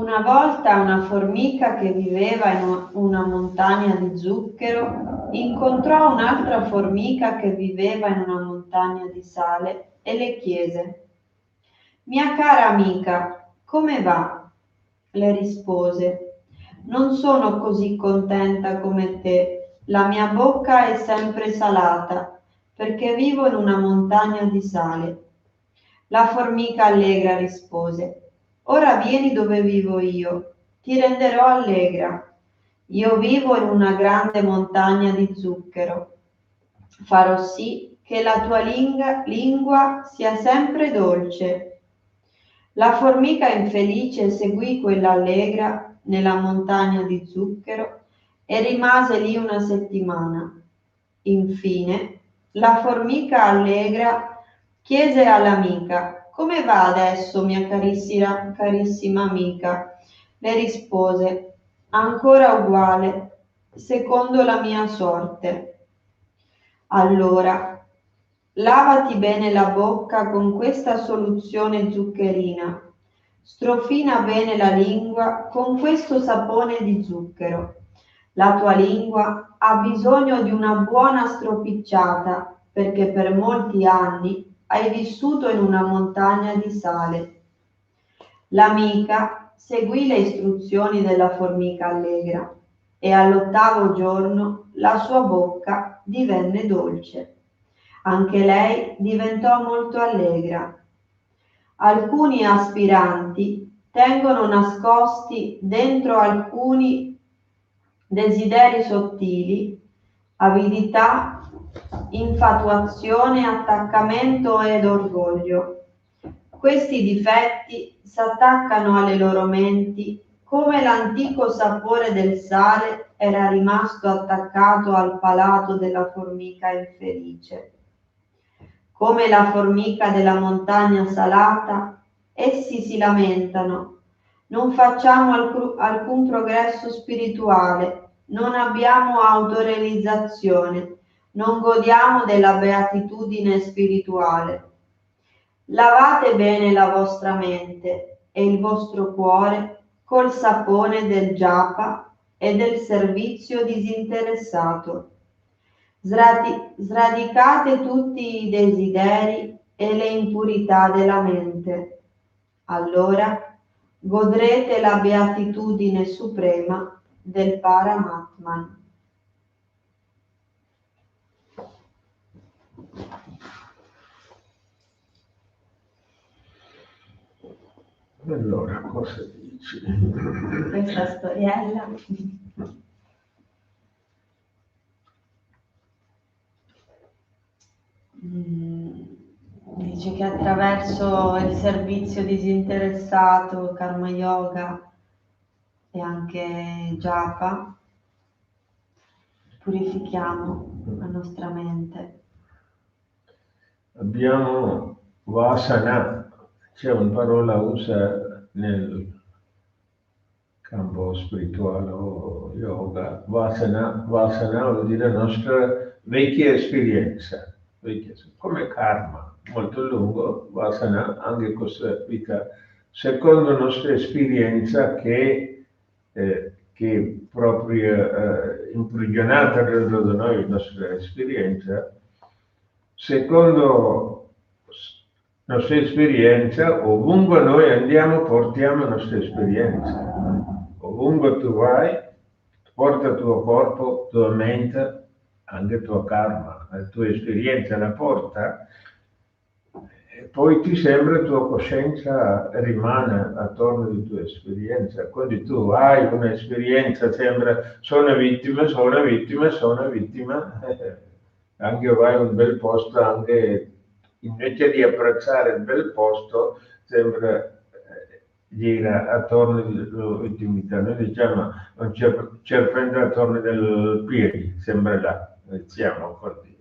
Una volta una formica che viveva in una montagna di zucchero incontrò un'altra formica che viveva in una montagna di sale e le chiese: «Mia cara amica, come va?» Le rispose: «Non sono così contenta come te. La mia bocca è sempre salata perché vivo in una montagna di sale». La formica allegra rispose: «Ora vieni dove vivo io, ti renderò allegra. Io vivo in una grande montagna di zucchero. Farò sì che la tua lingua sia sempre dolce». La formica infelice seguì quella allegra nella montagna di zucchero e rimase lì una settimana. Infine, la formica allegra chiese all'amica: «Come va adesso, mia carissima amica?» Le rispose: «Ancora uguale, secondo la mia sorte». «Allora, lavati bene la bocca con questa soluzione zuccherina, strofina bene la lingua con questo sapone di zucchero. La tua lingua ha bisogno di una buona stropicciata perché per molti anni hai vissuto in una montagna di sale». L'amica seguì le istruzioni della formica allegra e all'8° giorno la sua bocca divenne dolce. Anche lei diventò molto allegra. Alcuni aspiranti tengono nascosti dentro alcuni desideri sottili, avidità, infatuazione, attaccamento ed orgoglio. Questi difetti s'attaccano alle loro menti come l'antico sapore del sale era rimasto attaccato al palato della formica infelice. Come la formica della montagna salata, essi si lamentano: «Non facciamo alcun progresso spirituale, non abbiamo autorealizzazione, non godiamo della beatitudine spirituale». Lavate bene la vostra mente e il vostro cuore col sapone del japa e del servizio disinteressato. Sradicate tutti i desideri e le impurità della mente. Allora godrete la beatitudine suprema del Paramatman. Allora, cosa dici? Questa storiella. Dice che attraverso il servizio disinteressato, karma yoga e anche japa purifichiamo la nostra mente. Abbiamo vasana, c'è una parola usa nel campo spirituale o yoga. Vasana vuol dire nostra vecchia esperienza, come karma, molto lungo, vasana anche questa vita, secondo la nostra esperienza che proprio imprigionata dentro di noi, la nostra esperienza, secondo la nostra esperienza, ovunque noi andiamo portiamo la nostra esperienza. Ovunque tu vai, porta il tuo corpo, tua mente, anche il tuo karma, la tua esperienza la porta, e poi ti sembra la tua coscienza rimane attorno alla tua esperienza. Quindi tu hai un'esperienza, sembra sono vittima, anche vai a un bel posto, anche invece di apprezzare il bel posto, sembra gira attorno all'intimità. Noi diciamo un serpente attorno del piede, sembra là, siamo così.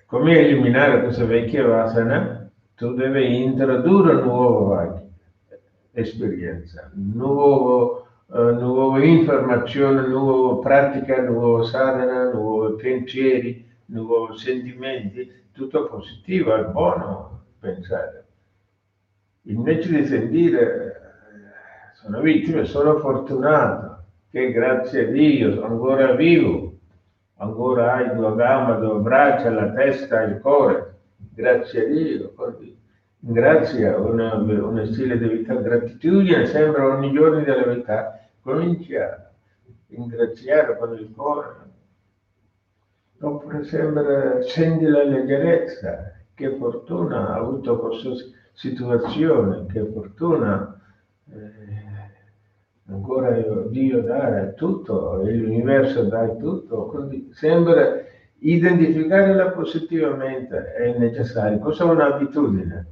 Come eliminare questa vecchia vasana? Tu devi introdurre una nuova esperienza, nuova informazione, nuova pratica, nuova sadhana, nuovi pensieri, nuovi sentimenti tutto positivo, è buono pensare. Invece di sentire, sono vittima, sono fortunato, che grazie a Dio sono ancora vivo, ancora hai due gambe, due braccia, la testa, il cuore, grazie a Dio. Grazie a uno stile di vita, gratitudine sembra ogni giorno della vita, comincia a ringraziare con il cuore. Oppure sembra, senti la leggerezza, che fortuna ha avuto questa situazione, che fortuna ancora Dio dà tutto, l'universo dà tutto, quindi sembra identificare la positivamente è necessario. Cosa è un'abitudine?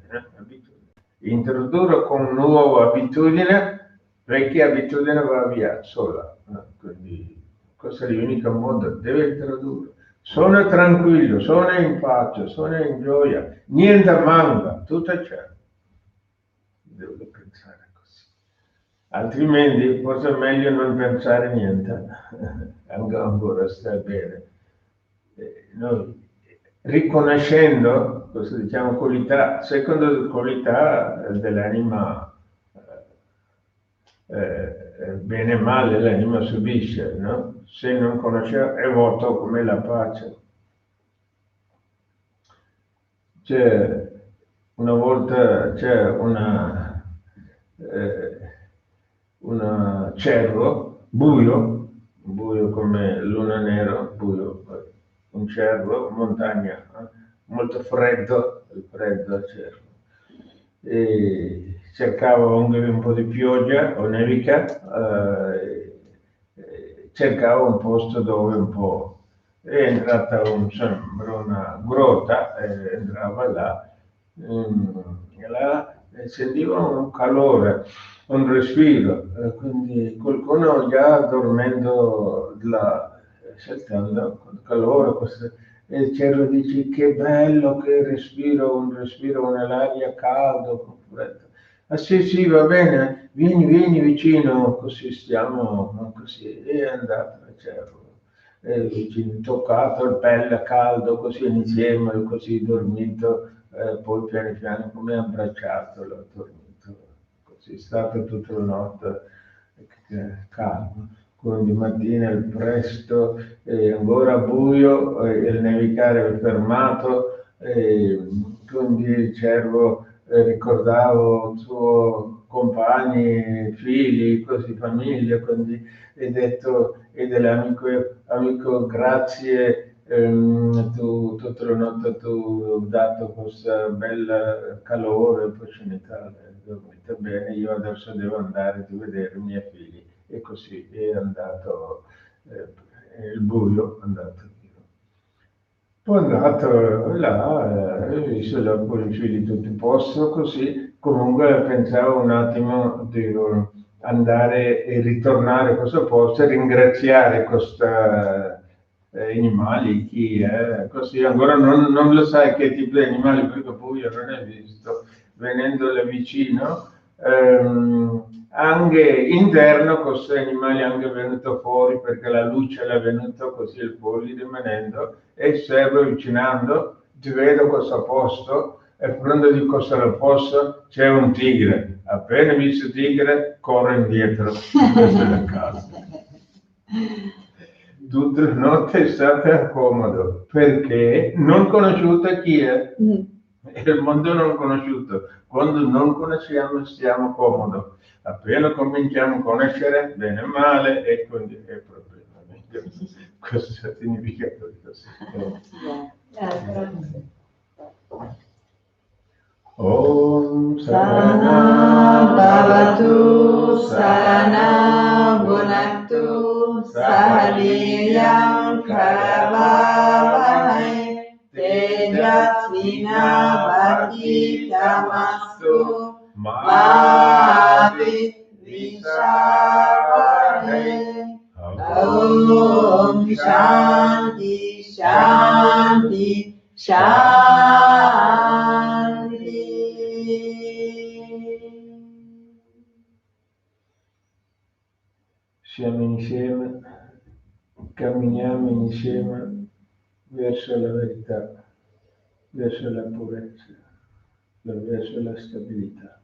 Introdurre con nuova abitudine, vecchia abitudine va via sola, quindi questo è l'unico modo, deve introdurre. Sono tranquillo, sono in pace, sono in gioia, niente manca, tutto c'è. Devo pensare così. Altrimenti forse è meglio non pensare niente, ancora sta bene. Noi riconoscendo, questo diciamo qualità, secondo qualità dell'anima, bene o male l'anima subisce, no? Se non conosce è vuoto come la pace. Una volta c'è una cervo, buio come luna nera, buio, un cervo, montagna, molto freddo, il freddo cervo. E cercava anche un po' di pioggia o nevica, cercava un posto dove un po'. È entrata sembra una grotta, entrava là, e là sentiva un calore, un respiro, quindi qualcuno già dormendo là, saltando col calore, e il cervo dice che bello che respiro, nell'aria caldo, freddo. Ah sì, va bene, vieni vicino, così stiamo, così, è andato il cervo. Toccato il pelle caldo, così insieme, così dormito, poi piano piano come abbracciato, l'ho dormito, così è stato tutta la notte calmo. Quindi mattina il presto, ancora buio, il nevicare è fermato, quindi il cervo ricordava i suoi compagni, figli, così famiglia, quindi è detto e dell'amico grazie, tu tutta la notte tu hai dato questo bel calore, opportunità, dormite bene, io adesso devo andare a vedere i miei figli. E così è andato il buio, è andato via. Poi è andato là, visto dopo i figli tutti a posto, così comunque pensavo un attimo di andare e ritornare a questo posto e ringraziare questi animali, chi è, così ancora non lo sai che tipo di animali, perché poi io non ho visto, venendole vicino, anche interno questi animali anche venuto fuori perché la luce è venuta così il fuori rimanendo e servo avvicinando, ti vedo questo posto e pronto di questo posto c'è un tigre, appena visto il tigre corro indietro verso la casa. Tutta la notte è stata comodo perché non conosciuta chi è. Il mondo non conosciuto, quando non conosciamo stiamo comodo, appena cominciamo a conoscere bene o male e quindi è proprio questo significa così. Om Sahana Bhavatu Sahana Bhunaktu Sahaviryam Karavavahai Tejasvinavaditamastu Ma Vidvishavahe. Om Shanti Shanti Shanti. Siamo insieme, camminiamo insieme verso la verità. verso la purezza, verso la stabilità.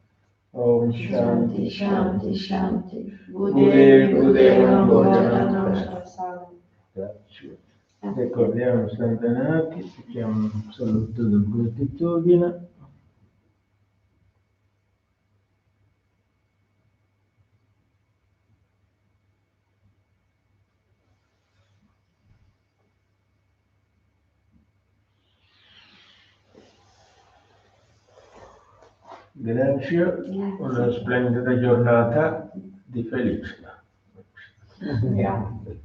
Om Shanti Shanti, Shanti. Gudevano Godevano Bhojanam Prasada. Grazie. Ricordiamo Santanati, facciamo un saluto di gratitudine. Grazie, una splendida giornata di felicità. Grazie.